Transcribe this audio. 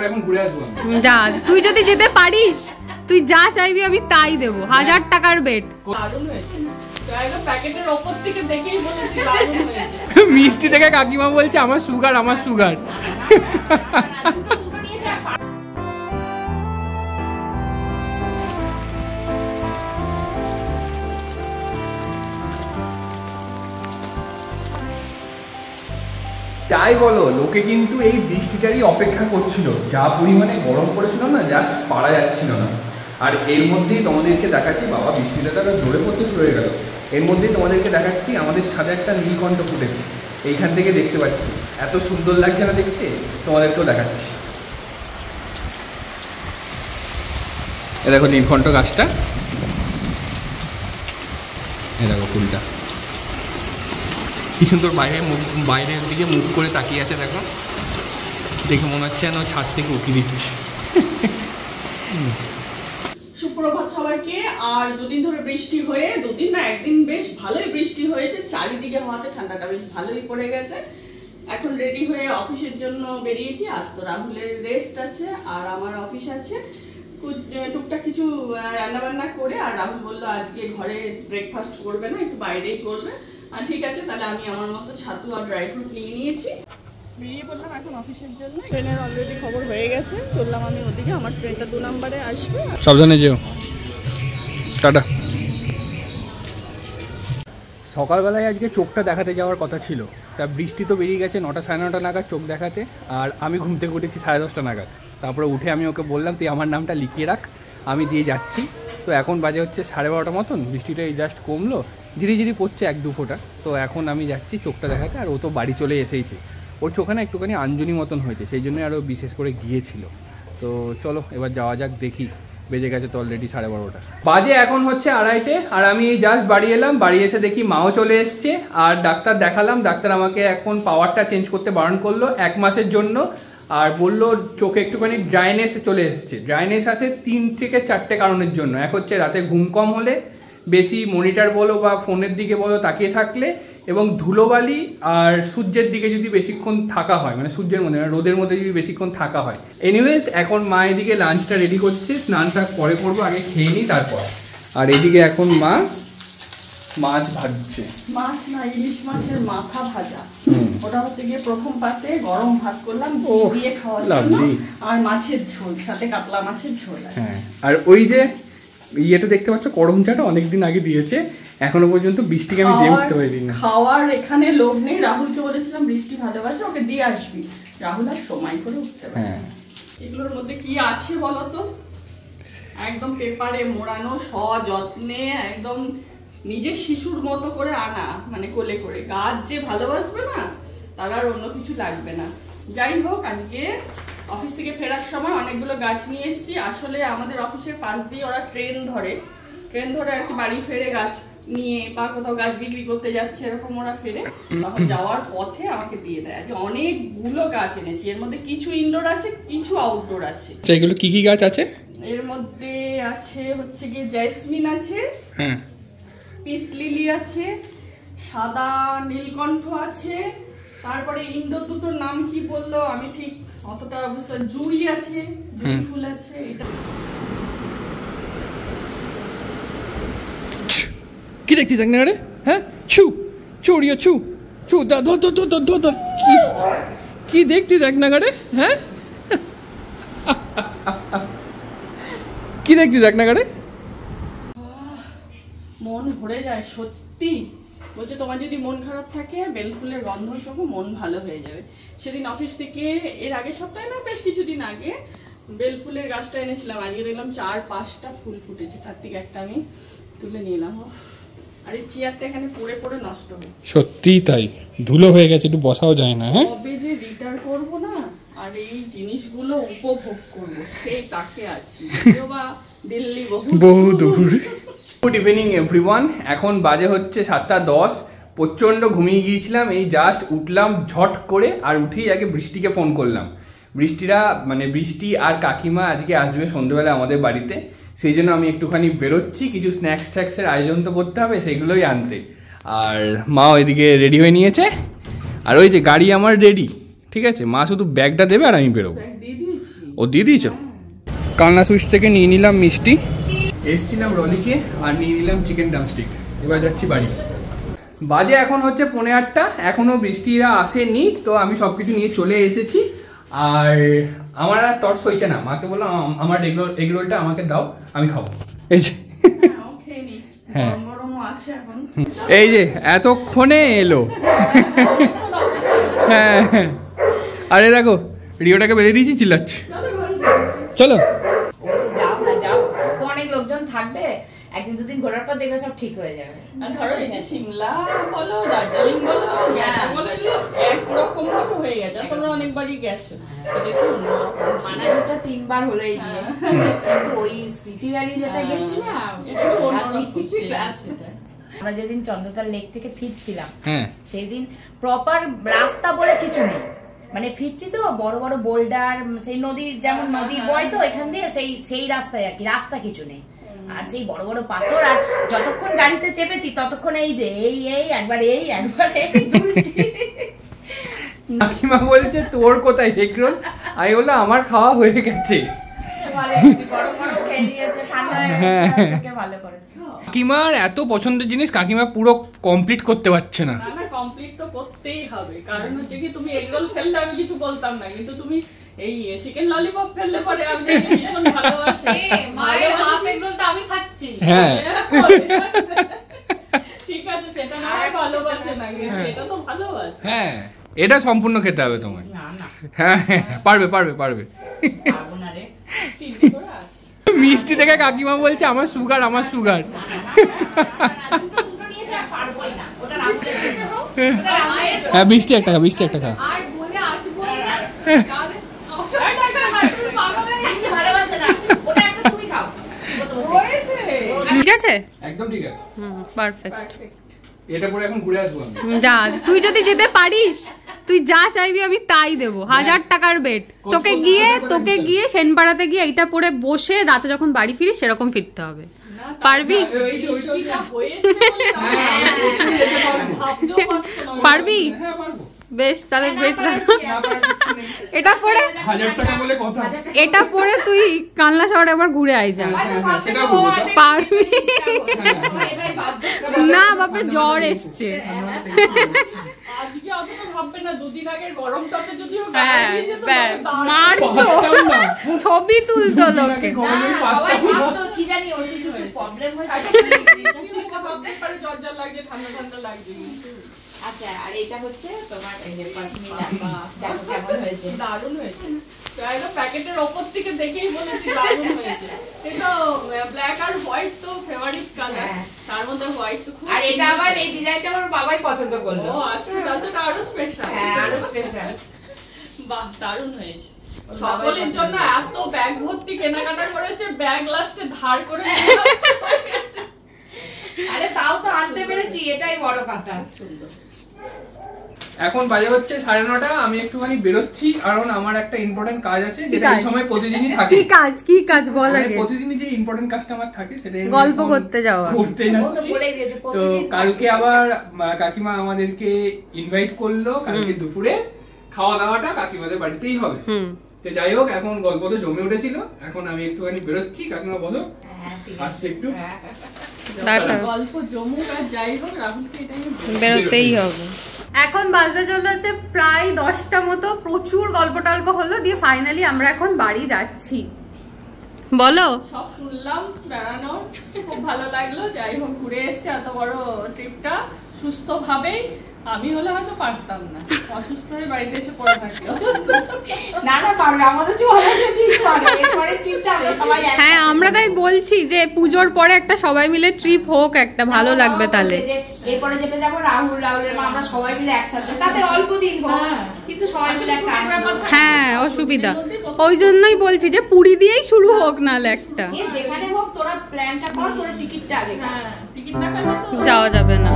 এখন ঘুরে আসবো। যা, তুই যদি যেতে পারিস তুই যা চাইবি আমি তাই দেবো, 1000 টাকার বেট। মিষ্টি দেখে কাকিমা বলছে আমার সুগার, আমার সুগার। তাই বলো, লোকে কিন্তু এই বৃষ্টিটারই অপেক্ষা করছিল। যা পরিমাণে গরম পড়েছিল না, জাস্ট পারা যাচ্ছিল না। আর এর মধ্যেই তোমাদেরকে দেখাচ্ছি, বাবা বৃষ্টিটা তো জোরে পড়তে শুরু হয়ে গেল। এর মধ্যেই তোমাদেরকে দেখাচ্ছি আমাদের ছাদে একটা নীলকণ্ঠ ফুটেছে। এইখান থেকে দেখতে পাচ্ছি, এত সুন্দর লাগছে না দেখতে, তোমাদেরকেও দেখাচ্ছি। এ দেখো নীলকণ্ঠ গাছটা, এ দেখো ফুলটা কি সুন্দর বাইরের দিকে মুখ করে তাকিয়ে আছে। দেখো, দেখে মনে হচ্ছে যেন ছাদ থেকে উঁকি দিচ্ছে। সুপ্রভাত সবাইকে। আর দুদিন ধরে বৃষ্টি হয়ে, দুদিন না একদিন বেশ ভালোই বৃষ্টি হয়েছে, চারিদিকে হওয়াতে ঠান্ডাটা বেশ ভালোই পড়ে গেছে। এখন রেডি হয়ে অফিসের জন্য বেরিয়েছি। আজ তো রাহুলের রেস্ট আছে আর আমার অফিস আছে। টুকটাক কিছু রান্নাবান্না করে, আর রাহুল বললো আজকে ঘরে ব্রেকফাস্ট করবে না, একটু বাইরেই করবে। আর ঠিক আছে, তাহলে আমি আমার মতো ছাতু আর ড্রাই ফ্রুট নিয়ে নিয়েছি, বেরিয়ে পড়লাম এখন অফিসের জন্য। ট্রেনের অলরেডি খবর হয়ে গেছে, চললাম আমি ওদিকে। আমার ট্রেনটা 2 নম্বরে আসবে। সাবধানে যেও, টাটা। সকালবেলায় আজকে চোখটা দেখাতে যাওয়ার কথা ছিল, তা বৃষ্টি তো বেরিয়ে গেছে 9টা সাড়ে 9টা নাগাদ চোখ দেখাতে। আর আমি ঘুম থেকে উঠেছি 10:30 নাগাদ। তারপরে উঠে আমি ওকে বললাম তুই আমার নামটা লিখিয়ে রাখ, আমি দিয়ে যাচ্ছি। তো এখন বাজে হচ্ছে 12:30 মতন, বৃষ্টিটা এই জাস্ট কমলো, ঝিরিঝিরি পড়ছে 1-2 ফোঁটা। তো এখন আমি যাচ্ছি চোখটা দেখাতে। আর ও তো বাড়ি চলে এসেইছে, ওর চোখে না একটুখানি আঞ্জনি মতন হয়েছে, সেই জন্যই আরও বিশেষ করে গিয়েছিল। তো চলো এবার যাওয়া যাক, দেখি। বেজে গেছে তো অলরেডি 12:30 বাজে, এখন হচ্ছে 2:30। আর আমি জাস্ট বাড়ি এলাম, বাড়ি এসে দেখি মাও চলে এসছে। আর ডাক্তার দেখালাম, ডাক্তার আমাকে এখন পাওয়ারটা চেঞ্জ করতে বারণ করলো 1 মাসের জন্য। আর বললো চোখে একটুখানি ড্রাইনেস চলে এসছে। ড্রাইনেস আসে 3 থেকে 4টে কারণের জন্য। এক হচ্ছে রাতে ঘুম কম হলে, বেশি মনিটর বলো বা ফোনের দিকে বলো তাকিয়ে থাকলে, এবং ধুলোবালি আর সূর্যের দিকে যদি বেশিক্ষণ থাকা হয়, মানে সূর্যের মধ্যে রোদের মধ্যে যদি বেশিক্ষণ থাকা হয়। এনিওয়েজ এখন মা এদিকে লাঞ্চটা রেডি করছে, স্নানটা পরে করবো, আগে খেয়ে নিই তারপর। আর এদিকে এখন মা মাছ ভাজছে। মাছ না, ইলিশ মাছের মাথা ভাজা। ওটা হচ্ছে গিয়ে প্রথম পাতে গরম ভাত করলাম দিয়ে খাওয়ার জন্য, আর মাছের ঝোল, সাথে কাতলা মাছের ঝোল। হ্যাঁ, আর ওই যে ইয়েটা দেখতে পাচ্ছ, করমচাটা অনেকদিন আগে দিয়েছে, এখনো পর্যন্ত বৃষ্টিকে আমি দিয়ে উঠতে পারিনি। খাওয়ার এখানে লোভ নেই। রাহুলকে বলেছিলাম বৃষ্টি ভালোবাসে, ওকে দিয়ে আসবি। রাহুল আর সময় করে উঠতে পারে। হ্যাঁ, এগুলোর মধ্যে কি আছে বলতো? একদম পেপারে মোড়ানো, সযত্নে, একদম নিজের শিশুর মতো করে আনা, মানে কোলে করে। গাছ যে ভালোবাসবে না, তার আর অন্য কিছু লাগবে না। যাই হোক, আজকে অফিস থেকে ফেরার সময় অনেকগুলো গাছ নিয়ে এসেছি। আসলে আমাদের অফিসের পাশ দিয়ে ওরা ট্রেন ধরে আর কি বাড়ি ফেরে গাছ নিয়ে, বা কোথাও গাছ বিক্রি করতে যাচ্ছে, এরকম ওরা ফেরে, তখন যাওয়ার পথে আমাকে দিয়ে দেয়। আজকে অনেকগুলো গাছ এনেছি। এর মধ্যে কিছু ইনডোর আছে, কিছু আউটডোর আছে। এগুলো কি কি গাছ আছে? এর মধ্যে আছে হচ্ছে গিয়ে জেসমিন আছে, হ্যাঁ, পিস লিলি আছে, সাদা নীলকণ্ঠ আছে, তারপরে ইন্ডো দুটোর নাম কি বললো আমি ঠিক অতটা বুঝতে, জুই আছে, জুই ফুল আছে। এটা কি দেখছিস রে? হ্যাঁ, ছু চড়িও, ছু ছু দা ধো ধো ধো ধো ধো। কি দেখছিস এক নাগারে? হ্যাঁ, কি দেখছিস এক নাগারে? মন ভরে যায় সত্যি। বলছে তোমার যদি মন খারাপ থাকে, বেলফুলের গন্ধ সহ মন ভালো হয়ে যাবে। সেদিন অফিস থেকে, এর আগের সপ্তাহে না, বেশ কিছুদিন আগে বেলফুলের গাছটা এনেছিলাম। আজকে দেখলাম 4-5টা ফুল ফুটেছে, তার থেকে একটা আমি তুলে নিলাম। আর এই চেয়ারটা এখানে পড়ে পড়ে নষ্ট হয়ে, সত্যিই তাই, ধুলো হয়ে গেছে, একটু বসাও যায় না। হ্যাঁ, কবে যে রিটায়ার করবো না আর এই জিনিসগুলো উপভোগ করবো, সেই তাকে আছি। দিল্লি বহু দূর। Good evening everyone. এখন বাজে হচ্ছে 7:10। প্রচণ্ড ঘুমিয়ে গিয়েছিলাম, এই জাস্ট উঠলাম ঝট করে। আর উঠেই আগে বৃষ্টিকে ফোন করলাম। বৃষ্টি আর কাকিমা আজকে আসবে সন্ধ্যেবেলা আমাদের বাড়িতে, সেই জন্য আমি একটুখানি বেরোচ্ছি। কিছু স্ন্যাক্সের আয়োজন তো করতে হবে, সেগুলোই আনতে। আর মা ওইদিকে রেডি হয়ে নিয়েছে। আর ওই যে গাড়ি আমার রেডি, ঠিক আছে। মা শুধু ব্যাগটা দেবে আর আমি বেরোবো। ও দিয়ে দিয়েছো? কালনা সুইচ থেকে নিয়ে নিলাম মিষ্টি, এসছিলাম রলিকে, আর নিয়ে নিলাম চিকেন ড্রামস্টিক। এবার যাচ্ছি বাড়ি। বাজে এখন হচ্ছে 8:45, এখনও বৃষ্টিরা আসেনি, তো আমি সব কিছু নিয়ে চলে এসেছি। আর আমার আর তর্স হয়েছে না, মাকে বললাম আমার এগ রোলটা আমাকে দাও, আমি খাবো। এই যে হ্যাঁ, এই যে এতক্ষণে এলো। হ্যাঁ, আরে দেখো রিওটাকে বেরিয়ে দিয়েছি, চিল্লাচ্ছে। চলো অনেক লোকজন থাকবে, একদিন দুদিন ঘোরার পর দেখবে সব ঠিক হয়ে যাবে। ধরো এই যে সিমলা বলো, দার্জিলিং বলো, বলো, একরকম ভাবে হয়ে গেছে। তোমরা অনেকবারই গেছো, মানালিটা 3 বার হলেই গিয়ে, কিন্তু ওই স্মৃতি ভ্যালি যেটা গেছিলাম আমরা যেদিন চন্দ্রতাল লেক থেকে ফিরছিলাম, সেই দিন প্রপার রাস্তা বলে কিছু নেই, মানে ফিরছি তো বড় বড় বোল্ডার, সেই নদীর যেমন নদী বয় তো এখান দিয়ে সেই রাস্তায় আর কি, রাস্তা কিছু নেই, আর সেই বড় বড় পাথর। আর যতক্ষণ গাড়িতে চেপেছি ততক্ষণ এই যে এই একবার কাকিমা বলছে তোর কোথায় এগ রোল, আমি বললাম আমার খাওয়া হয়ে গেছে। কাকিমার এত পছন্দের জিনিস কাকিমা পুরো কমপ্লিট করতে পারছে না। কমপ্লিট তো করতেই হবে, কারণ হচ্ছে কি তুমি এগ রোল ফেললে আমি কিছু বলতাম না, কিন্তু তুমি এই চিকেন ললিপপ ফেললে পরে আমি ভীষণ ভালোবাসি। মায়ের হাফ এগ রোল তো আমি খাচ্ছি। হ্যাঁ ঠিক আছে, সেটা না ভালোবাসে না, কিন্তু এটা তো ভালোবাসে। হ্যাঁ, এটা সম্পূর্ণ খেতে হবে তোমার। না না হ্যাঁ পারবে পারবে পারবে। পারবো না রে, মিষ্টি দেখে কাকিমা বলছে আমার সুগার, আমার সুগার। হ্যাঁ মিষ্টি একটা খা, মিষ্টি একটা খা। আর বলে আসবোই না, তাহলে 900 টাকা তুই পাগল হয়ে যাচ্ছিস। ভালোবাসে না, ওটা একটা তুমি খাও। হয়েছে, ঠিক আছে, একদম ঠিক আছে, পারফেক্ট। এটা পরে এখন ঘুরে আসবো আমি। যা, তুই যদি যেতে পারিস, তুই যা চাইবি আমি তাই দেবো, 1000 টাকার বেট। তোকে গিয়ে সেনপাড়াতে গিয়ে এটা পরে বসে রাতে যখন বাড়ি ফিরিস সেরকম ফিরতে হবে। পারবি? পারবি? বেশ, তাহলে বেট এটা পরে, 1000 টাকা বলে কথা। এটা পরে তুই কানলা শহরে একবার ঘুরে আই যা। পারবি না? বাপে জ্বর এসছে। আজকে অতটা ভাববে না, দুদিন আগের গরমটাতে যদি মার তো ছবি তুলতো লোকে। সবাই ভাবতো কি জানি ওর কিছু প্রবলেম হয়েছে, জ্বর জ্বর লাগছে, ঠান্ডা ঠান্ডা লাগছে। আচ্ছা, আর এটা হচ্ছে তোমার এই যে পশমিনা, দেখো কেমন হয়েছে। দারুণ হয়েছে, প্যাকেটের ওপর থেকে দেখেই বলেছি দারুণ হয়েছে। এটা ব্ল্যাক আর হোয়াইট তো ফেভারিট কালার, তার মধ্যে হোয়াইট তো খুব। আর এটা আবার এই ডিজাইনটা আমার বাবাই পছন্দ করলো। ও আচ্ছা, তাহলে তো আরো স্পেশাল। হ্যাঁ, আরো স্পেশাল। বাহ, দারুণ হয়েছে। সকলের জন্য এত ব্যাগ ভর্তি কেনাকাটা করেছে, ব্যাগ লাস্টে ধার করে। আরে তাও তো আনতে পেরেছি, এটাই বড় কথা। সুন্দর। এখন বাজে হচ্ছে 9:30, আমি একটুখানি বেরোচ্ছি, কারণ আমার একটা ইম্পর্টেন্ট কাজ আছে যেটা এই সময় প্রতিদিনই থাকে। কি কাজ বল আগে। প্রতিদিনই যে ইম্পর্টেন্ট কাজটা আমার থাকে সেটা গল্প করতে যাওয়া। করতে যাচ্ছি। তো কালকে আবার কাকিমা আমাদেরকে ইনভাইট করলো, কালকে দুপুরে খাওয়া দাওয়াটা কাকিমাদের বাড়িতেই হবে। তো যাই হোক, এখন গল্প তো জমে উঠেছিল, এখন আমি একটুখানি বেরোচ্ছি। কাকিমা বলো, আসছে একটু গল্প জমুক আর যাই হোক, রাহুলকে এটাই বেরোতেই হবে। এখন বাজতে চলে হচ্ছে প্রায় 10টা মতো, প্রচুর গল্প টল্প হলো, দিয়ে ফাইনালি আমরা এখন বাড়ি যাচ্ছি। বলো। সব শুনলাম, বেড়ানো খুব ভালো লাগলো। যাই হোক, ঘুরে এসছে এত বড় ট্রিপটা সুস্থ ভাবেই। আমি হলে হয়তো পারতাম না, অসুস্থ হয়ে বাড়িতে এসে পড়ে থাকতো। না না, পারবে, আমাদের ঠিক পারবে, এরপরে ট্রিপটা হবে সবাই। হ্যাঁ, আমরা তাই বলছি যে পুজোর পরে একটা সবাই মিলে ট্রিপ হোক, একটা ভালো লাগবে তাহলে। এরপরে যেটা যাবো রাহুলের মা, আমরা সবাই মিলে একসাথে, তাতে অল্প দিন হোক, কিন্তু সবাই মিলে একটা আনন্দ। হ্যাঁ, অসুবিধা, ওই জন্যই বলছি যে পুরী দিয়েই শুরু হোক, নাহলে একটা যেখানে হোক তোরা প্ল্যানটা কর, তোরা টিকিটটা আগে। হ্যাঁ, টিকিট না পেলে তো যাওয়া যাবে না।